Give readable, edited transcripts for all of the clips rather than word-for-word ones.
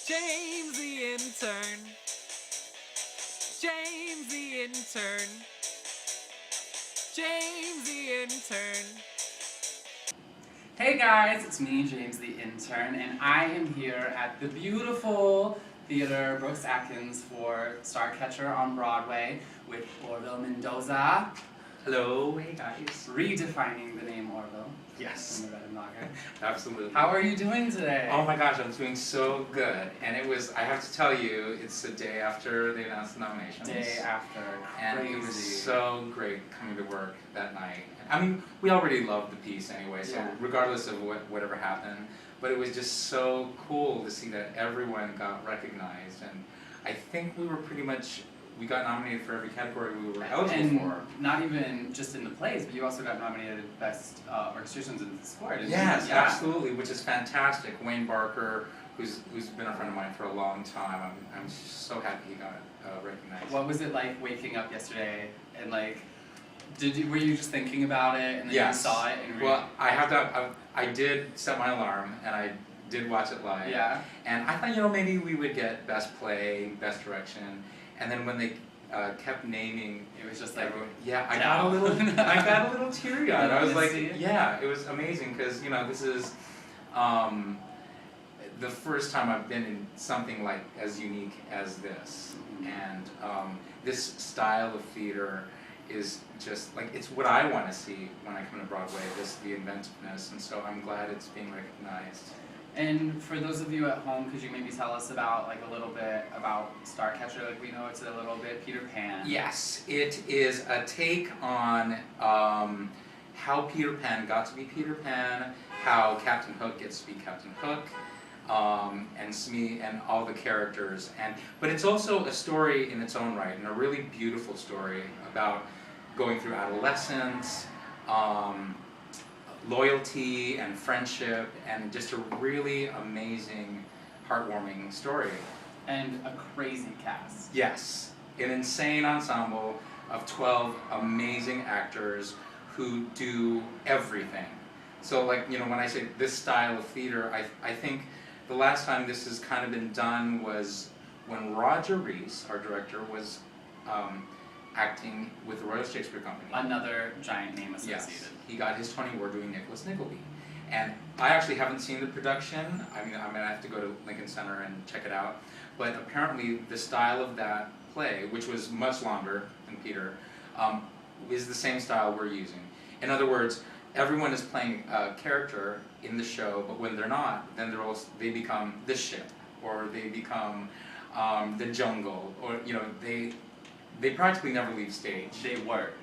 James the intern. James the intern. James the intern. Hey guys, it's me, James the intern, and I am here at the beautiful theater Brooks Atkins for Starcatcher on Broadway with Orville Mendoza. Hello, hey guys. Redefining the name Orville. Yes. In the Red and Lager. Absolutely. How are you doing today? Oh my gosh, I'm doing so good. And it was, I have to tell you, it's the day after they announced the nominations. Day after. And Crazy. it was so great coming to work that night. I mean, we already loved the piece anyway, so Yeah. regardless of whatever happened, but it was just so cool to see that everyone got recognized. And I think we were pretty much, we got nominated for every category we were eligible and for. Not even just in the plays, but you also got nominated Best Orchestrations in the Score, didn't Yes, you? Yeah. absolutely, which is fantastic. Wayne Barker, who's been a friend of mine for a long time, I'm so happy he got recognized. What was it like waking up yesterday and like, were you just thinking about it and then Yes. you saw it and Well, I did set my alarm and I did watch it live. Yeah. And I thought, maybe we would get Best Play, Best Direction, and then when they kept naming, It was just like, yeah, I got a little teary-eyed. I was like, See it? yeah, it was amazing because this is the first time I've been in something like as unique as this, and this style of theater is just like, it's what I want to see when I come to Broadway. The inventiveness, and so I'm glad it's being recognized. And for those of you at home, could you maybe tell us about like a little bit about Starcatcher? Like we know it's a little bit Peter Pan. Yes, it is a take on how Peter Pan got to be Peter Pan, how Captain Hook gets to be Captain Hook, and Smee and all the characters. But it's also a story in its own right, and a really beautiful story about going through adolescence, loyalty and friendship, and just a really amazing, heartwarming story. And a crazy cast. Yes, an insane ensemble of 12 amazing actors who do everything. So like, when I say this style of theater, I think the last time this has kind of been done was when Roger Rees, our director, was acting with the Royal Shakespeare Company. Another giant name associated. Yes, he got his Tony Award doing Nicholas Nickleby. And I actually haven't seen the production. I mean, I'm gonna have to go to Lincoln Center and check it out. But apparently the style of that play, which was much longer than Peter, is the same style we're using. In other words, everyone is playing a character in the show, but when they're not, then they become the ship, or they become the jungle, or they practically never leave stage. They work.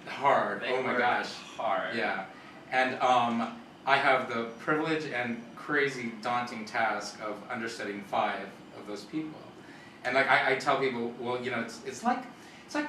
Hard. They Oh my work gosh. hard. Yeah. And I have the privilege and crazy daunting task of understudying 5 of those people. And like I tell people, well, it's like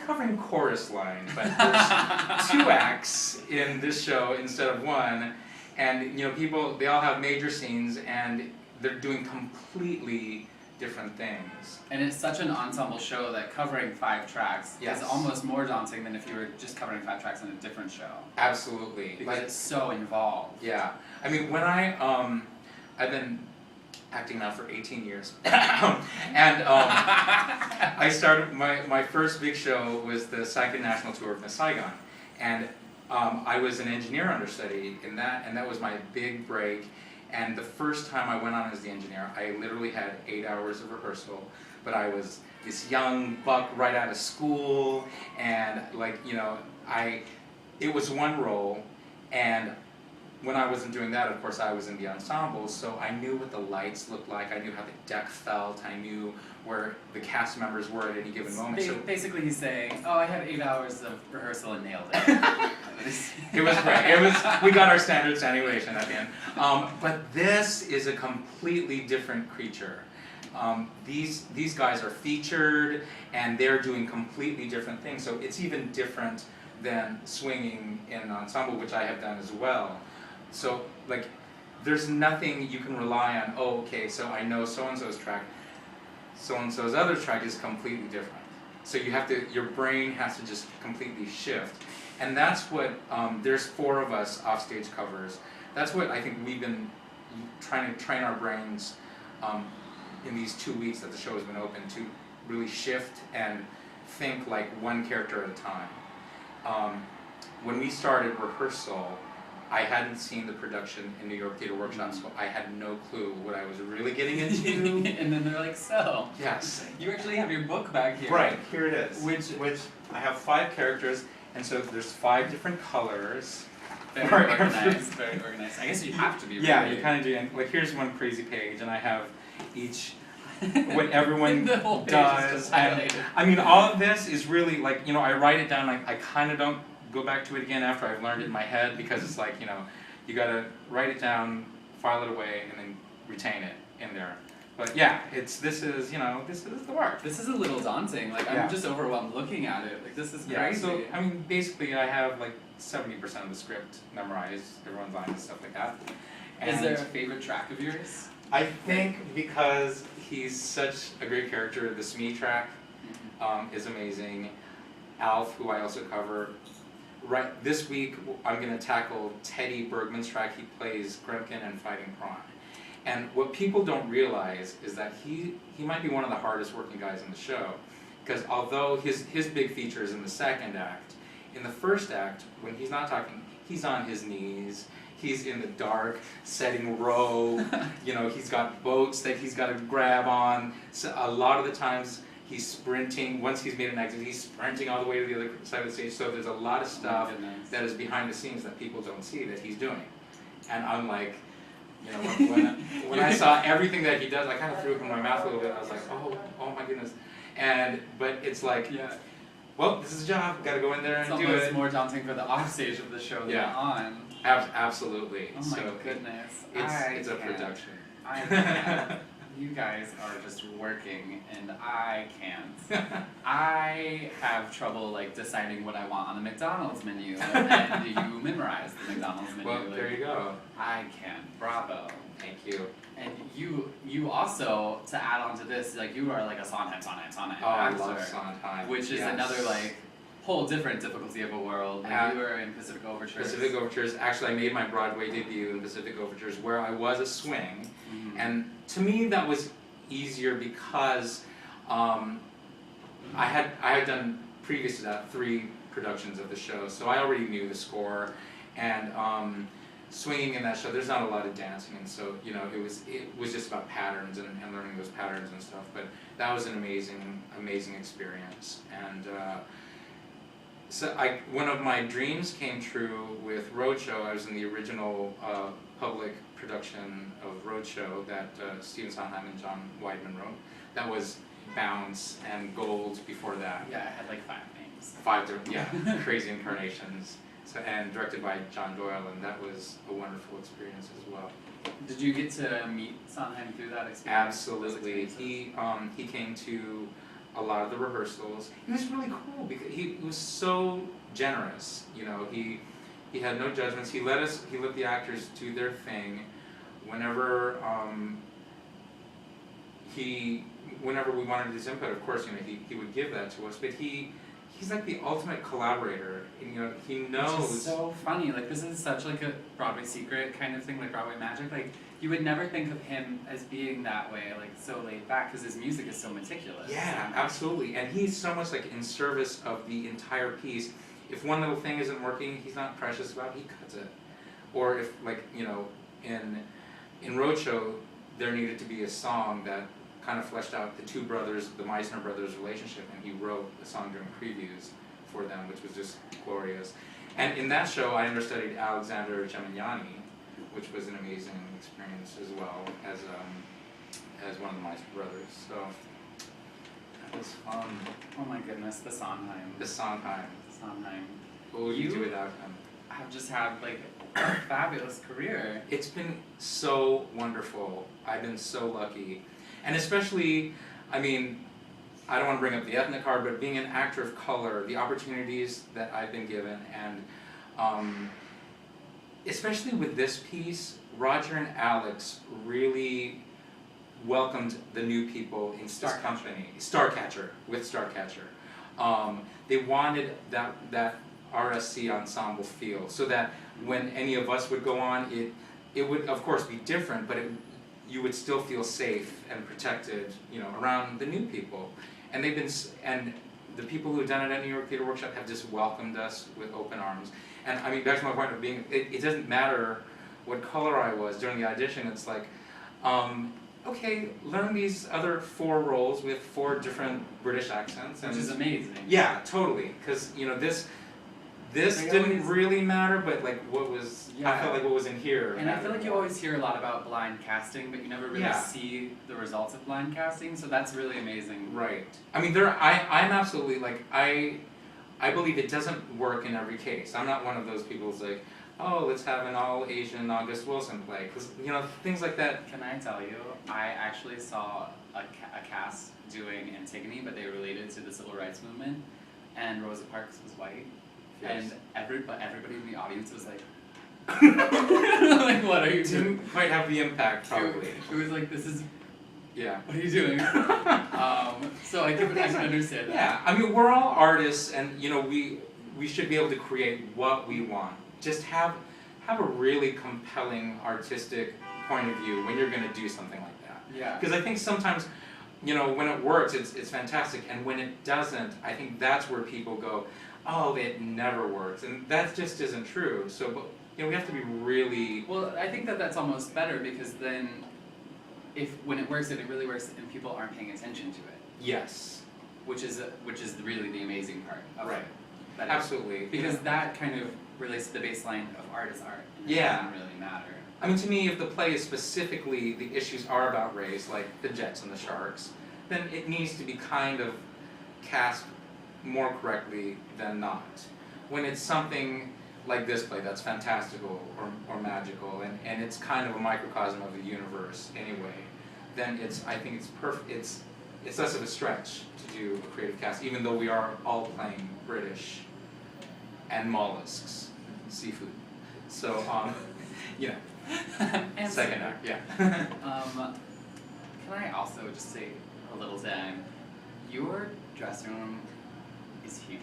covering chorus line, but there's 2 acts in this show instead of 1. And people, they all have major scenes and they're doing completely different things. And it's such an ensemble show that covering 5 tracks Yes. is almost more daunting than if you were just covering 5 tracks in a different show. Absolutely. Because it's so involved. Yeah. I mean, when I've been acting now for 18 years, and I started, my first big show was the second national tour of Miss Saigon, and I was an engineer understudy in that, and that was my big break. And the first time I went on as the engineer, I literally had 8 hours of rehearsal, but I was this young buck right out of school, and like, it was one role, and when I wasn't doing that, of course, I was in the ensemble, so I knew what the lights looked like, I knew how the deck felt, I knew where the cast members were at any given moment. So Basically he's saying, oh, I had 8 hours of rehearsal and nailed it. it was great. We got our standard attenuation at the end. But this is a completely different creature. These guys are featured, and they're doing completely different things, so it's even different than swinging in an ensemble, which I have done as well. So, like, there's nothing you can rely on, oh, okay, so I know so-and-so's track, so-and-so's other track is completely different. So your brain has to just completely shift. And that's what, there's 4 of us offstage covers. That's what I think we've been trying to train our brains in these 2 weeks that the show has been open to really shift and think like one character at a time. When we started rehearsal, I hadn't seen the production in New York Theater Workshop, so I had no clue what I was really getting into. And then they're like, so, Yes. you actually have your book back here. Right, here it is. Which I have 5 characters, and so there's 5 different colors. very organized, very organized. I guess you have to be. Yeah, really. you kind of do. And like, here's one crazy page, and I have each what everyone The whole page does. is just And highlighted. I mean, all of this is really like, you know, I write it down. I kind of don't go back to it again after I've learned it in my head, because it's like, you know, you gotta write it down, file it away, and then retain it in there. But yeah, this is the work. This is a little daunting. Like, Yeah. I'm just overwhelmed looking at it. Like, this is Yeah, crazy. so I mean, basically, I have like 70% of the script memorized, everyone's lines and stuff like that. Is there a And favorite track of yours? I think because he's such a great character, the Smee track is amazing. Alf, who I also cover. Right this week, I'm going to tackle Teddy Bergman's track. He plays Gremkin and Fighting Prawn. And what people don't realize is that he might be one of the hardest working guys in the show, because although his big feature is in the second act, in the first act, when he's not talking, he's on his knees, he's in the dark, setting row, you know, he's got boats that he's got to grab on. So a lot of the times he's sprinting. Once he's made an exit, he's sprinting all the way to the other side of the stage. So there's a lot of stuff that is behind the scenes that people don't see that he's doing. And I'm like, you know, when I saw everything that he does, I kind of threw up in my mouth a little bit. I was like, oh my goodness. But it's like, Yeah. well, this is a job. Got to go in there It's and do almost it. more daunting for the off stage of the show than Yeah. on. Absolutely. Oh my So goodness. it's a can't. production. I can't. You guys are just working, and I can't. I have trouble like deciding what I want on the McDonald's menu, and you memorize the McDonald's menu. Well, there you go. I can. Bravo. Thank you. And you also, to add on to this, like you are like a Sondheim Oh, I actor, love Sondheim. which is Yes. another like whole different difficulty of a world. Like you were in Pacific Overtures. Pacific Overtures. Actually, I made my Broadway debut in Pacific Overtures, where I was a swing, and to me that was easier because I had done previous to that 3 productions of the show, so I already knew the score, and swinging in that show, there's not a lot of dancing, and so you know it was just about patterns and learning those patterns and stuff. But that was an amazing experience, and. So one of my dreams came true with Roadshow. I was in the original public production of Roadshow that Stephen Sondheim and John Weidman wrote. That was Bounce and Gold before that. Yeah, I had like 5 names. 5 different, crazy incarnations. So, and directed by John Doyle, and that was a wonderful experience as well. Did you get to meet Sondheim through that experience? Absolutely. He came to a lot of the rehearsals. He was really cool because he was so generous. You know, he had no judgments. He let the actors do their thing. Whenever whenever we wanted his input, of course, you know, he would give that to us. But he's like the ultimate collaborator. And, you know, he knows. Which is so funny. Like this is such like a Broadway secret kind of thing, like Broadway magic. Like you would never think of him as being that way, like so laid back, because his music is so meticulous. Yeah, absolutely. And he's so much like in service of the entire piece. If one little thing isn't working, he's not precious about it, he cuts it. Or if, like, you know, in Roadshow, there needed to be a song that kind of fleshed out the 2 brothers, the Meisner brothers' relationship, and he wrote a song during previews for them, which was just glorious. And in that show, I understudied Alexander Gemignani, which was an amazing experience as well as one of the Meisner brothers. So that was fun. Oh my goodness, the Sondheim. The Sondheim. Sondheim. What would you do without him? I've just had like a fabulous career. It's been so wonderful. I've been so lucky. And especially, I mean, I don't want to bring up the ethnic card, but being an actor of color, the opportunities that I've been given, and especially with this piece, Roger and Alex really welcomed the new people in this company. Starcatcher, with Starcatcher. They wanted that RSC ensemble feel, so that when any of us would go on, it would of course be different, but you would still feel safe and protected, you know, around the new people. And they've been, and the people who have done it at New York Theatre Workshop have just welcomed us with open arms. And I mean, back to my point of being, it doesn't matter what color I was during the audition. It's like, okay, learn these other 4 roles with 4 different British accents. And Which is amazing. yeah, totally. Because, you know, this didn't really matter, but like what was, I felt like what was in here. And I feel like you always hear a lot about blind casting, but you never really see the results of blind casting, so that's really amazing. Right. I mean, I'm absolutely, like, I believe it doesn't work in every case. I'm not one of those people who's like, oh, let's have an all-Asian August Wilson play, because, you know, things like that. Can I tell you, I actually saw a cast doing Antigone, but they were related to the Civil Rights Movement, and Rosa Parks was white. Yes. And everybody in the audience was like, like, what are you doing? Didn't quite have the impact, probably. It was like, this is, Yeah. what are you doing? So I can understand that. Yeah, I mean, we're all artists, and, you know, we should be able to create what we want. Just have a really compelling artistic point of view when you're going to do something like that. Yeah. Because I think sometimes, you know, when it works, it's fantastic, and when it doesn't, I think that's where people go, oh, it never works, and that just isn't true. So, but, you know, we have to be really. Well, I think that that's almost better, because then, when it works, and it really works, and people aren't paying attention to it. Yes. Which is really the amazing part of Right. it. That Absolutely. Because that kind of relates to the baseline of art is art. And Yeah. It doesn't really matter. I mean, to me, if the play is specifically, the issues are about race, like the Jets and the Sharks, then it needs to be kind of cast more correctly than not. When it's something like this play that's fantastical or magical, and it's kind of a microcosm of the universe anyway, then I think it's perfect. It's less of a stretch to do a creative cast, even though we are all playing British and mollusks, seafood. So, you know, And second act, yeah. Can I also just say a little thing? Your dressing room is huge.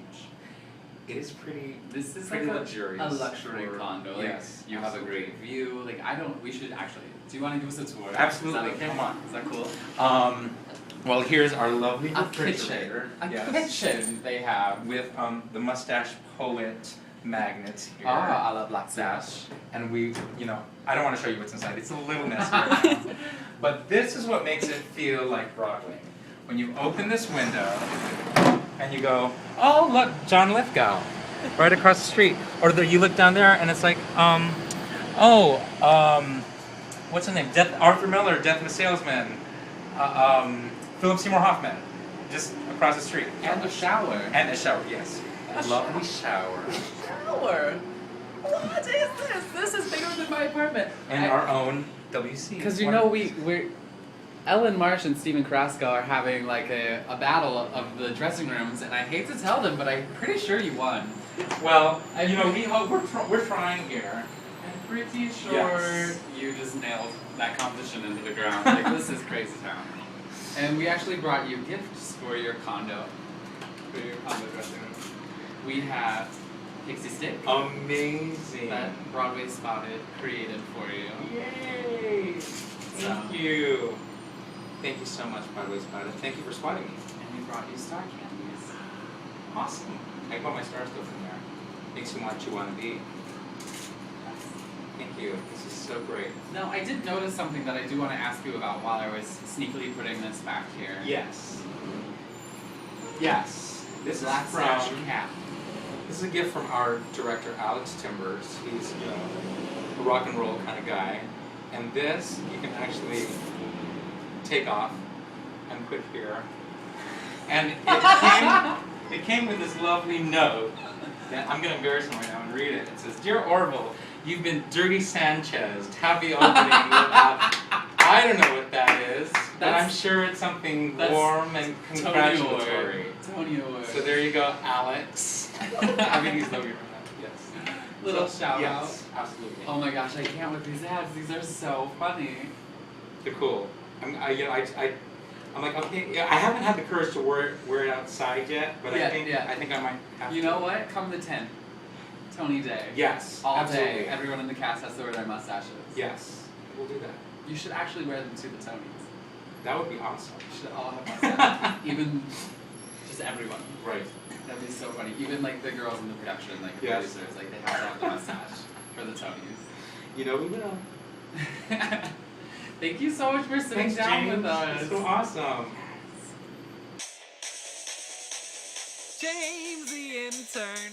It is pretty. This is pretty like luxurious a luxury condo. Like, yes, you have a great view. Like, we should actually. Do you want to give us a tour? Absolutely. Is that okay? Come on. Is that cool? Well, here's our lovely A refrigerator. kitchen they have. With the mustache poet magnets here. Ah, a la Black Sash. And we, you know, I don't want to show you what's inside. It's a little messy right now. But this is what makes it feel like Broadway. When you open this window and you go, oh, look, John Lithgow, right across the street. Or you look down there and it's like, what's his name? Arthur Miller, Death and the Salesman. Philip Seymour Hoffman, just across the street. And a shower. And a shower, yes. A lovely shower. Shower. What is this? This is bigger than my apartment. And our own WC. Because you know we're Ellen Marsh and Stephen Carrasco are having like a battle of the dressing rooms, and I hate to tell them, but I'm pretty sure you won. Well, you know, we're trying here. I'm pretty sure Yes. you just nailed that competition into the ground. Like, this is crazy town. And we actually brought you gifts for your condo. For your condo dressing room. We have Pixie Stick. Amazing. That Broadway Spotted created for you. Yay! Thank you. Thank you so much, Broadway Spotted. Thank you for spotting me. And we brought you star candies. Awesome. I put my star stuff in there. Makes you want to be. Thank you. This is so great. Now, I did notice something that I do want to ask you about while I was sneakily putting this back here. Yes. Yes. This is Black from. sash cap. This is a gift from our director, Alex Timbers. He's a rock and roll kind of guy. And this, you can actually take off and put here. And it came with this lovely note that I'm going to embarrass him right now and read it. It says, Dear Orville, you've been Dirty Sanchez'd. Happy opening without... I don't know what that is, but I'm sure it's something warm and congratulatory. Tony Award. So there you go, Alex. I mean, he's lovely from that, yes. Little shout yes, out. absolutely. Oh my gosh, I can't with these ads. These are so funny. They're cool. I'm like, okay, yeah, I haven't had the courage to wear it outside yet, but I think I might have to. You know what? Come the 10th. Tony Day. Yes, All absolutely. day. Everyone in the cast has to wear their mustaches. Yes, we'll do that. You should actually wear them to the Tonys. That would be awesome. You should all have mustaches. Even just everyone. Right. That'd be so funny. Even like the girls in the production, like the Yes. producers, like they have to have the mustache for the Tonys. You know we will. Thank you so much for sitting Thanks, down James. with us. It's so awesome. James the intern.